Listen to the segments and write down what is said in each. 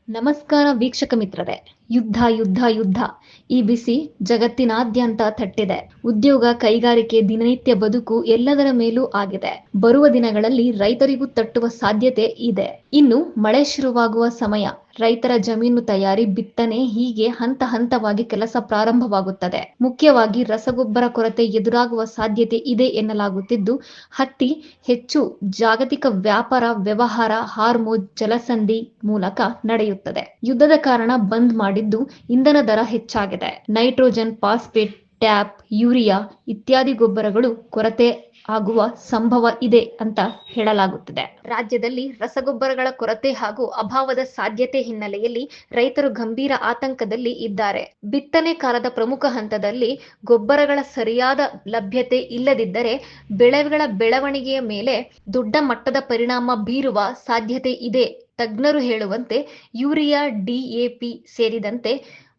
ನಮಸ್ಕಾರ ವೀಕ್ಷಕ ಮಿತ್ರರೇ. ಯುದ್ಧ ಈ ಬಿಸಿ ಜಗತ್ತಿನಾದ್ಯಂತ ತಟ್ಟಿದೆ. ಉದ್ಯೋಗ, ಕೈಗಾರಿಕೆ, ದಿನನಿತ್ಯ ಬದುಕು ಎಲ್ಲದರ ಮೇಲೂ ಆಗಿದೆ. ಬರುವ ದಿನಗಳಲ್ಲಿ ರೈತರಿಗೂ ತಟ್ಟುವ ಸಾಧ್ಯತೆ ಇದೆ. ಇನ್ನು ಮಳೆ ಶುರುವಾಗುವ ಸಮಯ. ರೈತರ ಜಮೀನು ತಯಾರಿ, ಬಿತ್ತನೆ ಹೀಗೆ ಹಂತ ಹಂತವಾಗಿ ಕೆಲಸ ಪ್ರಾರಂಭವಾಗುತ್ತದೆ. ಮುಖ್ಯವಾಗಿ ರಸಗೊಬ್ಬರ ಕೊರತೆ ಎದುರಾಗುವ ಸಾಧ್ಯತೆ ಇದೆ ಎನ್ನಲಾಗುತ್ತಿದ್ದು, ಹತ್ತಿ ಹೆಚ್ಚು ಜಾಗತಿಕ ವ್ಯಾಪಾರ ವ್ಯವಹಾರ ಹಾರ್ಮುಜ್ ಜಲಸಂಧಿ ಮೂಲಕ ನಡೆಯುತ್ತದೆ. ಯುದ್ಧದ ಕಾರಣ ಬಂದ್ ಮಾಡಿದ್ದು ಇಂಧನ ದರ ಹೆಚ್ಚಾಗಿದೆ. ನೈಟ್ರೋಜನ್, ಫಾಸ್ಫೇಟ್, ಟ್ಯಾಪ್, ಯೂರಿಯಾ ಇತ್ಯಾದಿ ಗೊಬ್ಬರಗಳು ಕೊರತೆ ಆಗುವ ಸಂಭವ ಇದೆ ಅಂತ ಹೇಳಲಾಗುತ್ತಿದೆ. ರಾಜ್ಯದಲ್ಲಿ ರಸಗೊಬ್ಬರಗಳ ಕೊರತೆ ಹಾಗೂ ಅಭಾವದ ಸಾಧ್ಯತೆ ಹಿನ್ನೆಲೆಯಲ್ಲಿ ರೈತರು ಗಂಭೀರ ಆತಂಕದಲ್ಲಿ ಇದ್ದಾರೆ. ಬಿತ್ತನೆ ಕಾಲದ ಪ್ರಮುಖ ಹಂತದಲ್ಲಿ ಗೊಬ್ಬರಗಳ ಸರಿಯಾದ ಲಭ್ಯತೆ ಇಲ್ಲದಿದ್ದರೆ ಬೆಳೆಗಳ ಬೆಳವಣಿಗೆಯ ಮೇಲೆ ದೊಡ್ಡ ಮಟ್ಟದ ಪರಿಣಾಮ ಬೀರುವ ಸಾಧ್ಯತೆ ಇದೆ. ತಜ್ಞರು ಹೇಳುವಂತೆ ಯೂರಿಯಾ, ಡಿಎಪಿ ಸೇರಿದಂತೆ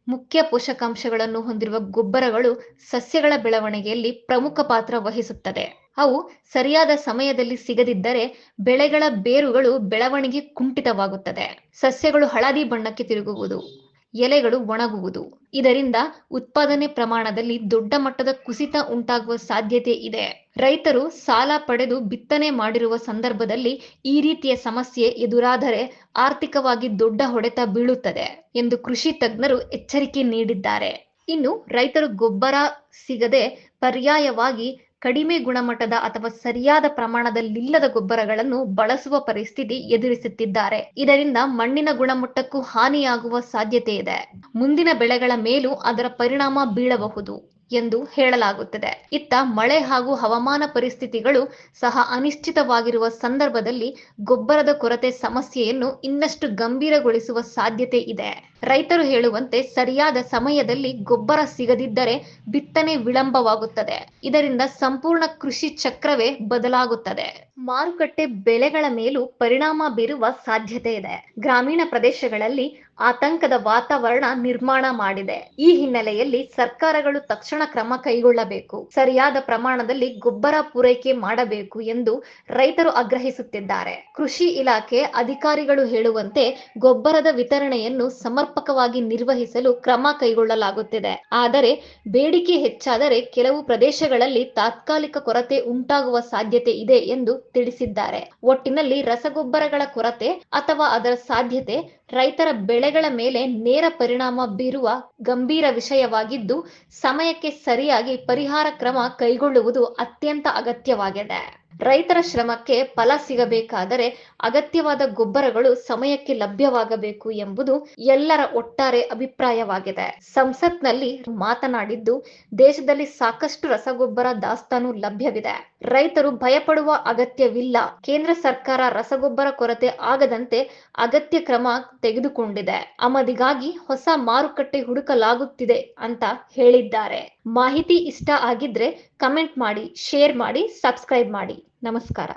ಮುಖ್ಯ ಪೋಷಕಾಂಶಗಳನ್ನು ಹೊಂದಿರುವ ಗೊಬ್ಬರಗಳು ಸಸ್ಯಗಳ ಬೆಳವಣಿಗೆಯಲ್ಲಿ ಪ್ರಮುಖ ಪಾತ್ರ ವಹಿಸುತ್ತದೆ. ಅವು ಸರಿಯಾದ ಸಮಯದಲ್ಲಿ ಸಿಗದಿದ್ದರೆ ಬೆಳೆಗಳ ಬೇರುಗಳು ಬೆಳವಣಿಗೆ ಕುಂಠಿತವಾಗುತ್ತದೆ. ಸಸ್ಯಗಳು ಹಳದಿ ಬಣ್ಣಕ್ಕೆ ತಿರುಗುವುದು, ಎಲೆಗಳು ಒಣಗುವುದು. ಇದರಿಂದ ಉತ್ಪಾದನೆ ಪ್ರಮಾಣದಲ್ಲಿ ದೊಡ್ಡ ಮಟ್ಟದ ಕುಸಿತ ಉಂಟಾಗುವ ಸಾಧ್ಯತೆ ಇದೆ. ರೈತರು ಸಾಲ ಪಡೆದು ಬಿತ್ತನೆ ಮಾಡಿರುವ ಸಂದರ್ಭದಲ್ಲಿ ಈ ರೀತಿಯ ಸಮಸ್ಯೆ ಎದುರಾದರೆ ಆರ್ಥಿಕವಾಗಿ ದೊಡ್ಡ ಹೊಡೆತ ಬೀಳುತ್ತದೆ ಎಂದು ಕೃಷಿ ತಜ್ಞರು ಎಚ್ಚರಿಕೆ ನೀಡಿದ್ದಾರೆ. ಇನ್ನು ರೈತರು ಗೊಬ್ಬರ ಸಿಗದೆ ಪರ್ಯಾಯವಾಗಿ ಕಡಿಮೆ ಗುಣಮಟ್ಟದ ಅಥವಾ ಸರಿಯಾದ ಪ್ರಮಾಣದಲ್ಲಿಲ್ಲದ ಗೊಬ್ಬರಗಳನ್ನು ಬಳಸುವ ಪರಿಸ್ಥಿತಿ ಎದುರಿಸುತ್ತಿದ್ದಾರೆ. ಇದರಿಂದ ಮಣ್ಣಿನ ಗುಣಮಟ್ಟಕ್ಕೂ ಹಾನಿಯಾಗುವ ಸಾಧ್ಯತೆ ಇದೆ. ಮುಂದಿನ ಬೆಳೆಗಳ ಮೇಲೂ ಅದರ ಪರಿಣಾಮ ಬೀಳಬಹುದು ಎಂದು ಹೇಳಲಾಗುತ್ತದೆ. ಇತ್ತ ಮಳೆ ಹಾಗೂ ಹವಾಮಾನ ಪರಿಸ್ಥಿತಿಗಳು ಸಹ ಅನಿಶ್ಚಿತವಾಗಿರುವ ಸಂದರ್ಭದಲ್ಲಿ ಗೊಬ್ಬರದ ಕೊರತೆ ಸಮಸ್ಯೆಯನ್ನು ಇನ್ನಷ್ಟು ಗಂಭೀರಗೊಳಿಸುವ ಸಾಧ್ಯತೆ ಇದೆ. ರೈತರು ಹೇಳುವಂತೆ ಸರಿಯಾದ ಸಮಯದಲ್ಲಿ ಗೊಬ್ಬರ ಸಿಗದಿದ್ದರೆ ಬಿತ್ತನೆ ವಿಳಂಬವಾಗುತ್ತದೆ. ಇದರಿಂದ ಸಂಪೂರ್ಣ ಕೃಷಿ ಚಕ್ರವೇ ಬದಲಾಗುತ್ತದೆ. ಮಾರುಕಟ್ಟೆ ಬೆಲೆಗಳ ಮೇಲೂ ಪರಿಣಾಮ ಬೀರುವ ಸಾಧ್ಯತೆ ಇದೆ. ಗ್ರಾಮೀಣ ಪ್ರದೇಶಗಳಲ್ಲಿ ಆತಂಕದ ವಾತಾವರಣ ನಿರ್ಮಾಣ ಮಾಡಿದೆ. ಈ ಹಿನ್ನೆಲೆಯಲ್ಲಿ ಸರ್ಕಾರಗಳು ತಕ್ಷಣ ಕ್ರಮ ಕೈಗೊಳ್ಳಬೇಕು. ಸರಿಯಾದ ಪ್ರಮಾಣದಲ್ಲಿ ಗೊಬ್ಬರ ಪೂರೈಕೆ ಮಾಡಬೇಕು ಎಂದು ರೈತರು ಆಗ್ರಹಿಸುತ್ತಿದ್ದಾರೆ. ಕೃಷಿ ಇಲಾಖೆ ಅಧಿಕಾರಿಗಳು ಹೇಳುವಂತೆ ಗೊಬ್ಬರದ ವಿತರಣೆಯನ್ನು ಸಮರ್ಪಕವಾಗಿ ನಿರ್ವಹಿಸಲು ಕ್ರಮ ಕೈಗೊಳ್ಳಲಾಗುತ್ತಿದೆ. ಆದರೆ ಬೇಡಿಕೆ ಹೆಚ್ಚಾದರೆ ಕೆಲವು ಪ್ರದೇಶಗಳಲ್ಲಿ ತಾತ್ಕಾಲಿಕ ಕೊರತೆ ಉಂಟಾಗುವ ಸಾಧ್ಯತೆ ಇದೆ ಎಂದು ತಿಳಿಸಿದ್ದಾರೆ. ಒಟ್ಟಿನಲ್ಲಿ ರಸಗೊಬ್ಬರಗಳ ಕೊರತೆ ಅಥವಾ ಅದರ ಸಾಧ್ಯತೆ ರೈತರ ಬೆಳೆಗಳ ಮೇಲೆ ನೇರ ಪರಿಣಾಮ ಬೀರುವ ಗಂಭೀರ ವಿಷಯವಾಗಿದ್ದು, ಸಮಯಕ್ಕೆ ಸರಿಯಾಗಿ ಪರಿಹಾರ ಕ್ರಮ ಕೈಗೊಳ್ಳುವುದು ಅತ್ಯಂತ ಅಗತ್ಯವಾಗಿದೆ. ರೈತರ ಶ್ರಮಕ್ಕೆ ಫಲ ಸಿಗಬೇಕಾದರೆ ಅಗತ್ಯವಾದ ಗೊಬ್ಬರಗಳು ಸಮಯಕ್ಕೆ ಲಭ್ಯವಾಗಬೇಕು ಎಂಬುದು ಎಲ್ಲರ ಒಟ್ಟಾರೆ ಅಭಿಪ್ರಾಯವಾಗಿದೆ. ಸಂಸತ್ನಲ್ಲಿ ಮಾತನಾಡಿದ್ದು, ದೇಶದಲ್ಲಿ ಸಾಕಷ್ಟು ರಸಗೊಬ್ಬರ ದಾಸ್ತಾನು ಲಭ್ಯವಿದೆ. ರೈತರು ಭಯಪಡುವ ಅಗತ್ಯವಿಲ್ಲ. ಕೇಂದ್ರ ಸರ್ಕಾರ ರಸಗೊಬ್ಬರ ಕೊರತೆ ಆಗದಂತೆ ಅಗತ್ಯ ಕ್ರಮ ತೆಗೆದುಕೊಂಡಿದೆ. ಆಮದಿಗಾಗಿ ಹೊಸ ಮಾರುಕಟ್ಟೆ ಹುಡುಕಲಾಗುತ್ತಿದೆ ಅಂತ ಹೇಳಿದ್ದಾರೆ. ಮಾಹಿತಿ ಇಷ್ಟ ಆಗಿದ್ರೆ ಕಮೆಂಟ್ ಮಾಡಿ, ಶೇರ್ ಮಾಡಿ, ಸಬ್ಸ್ಕ್ರೈಬ್ ಮಾಡಿ. ನಮಸ್ಕಾರ.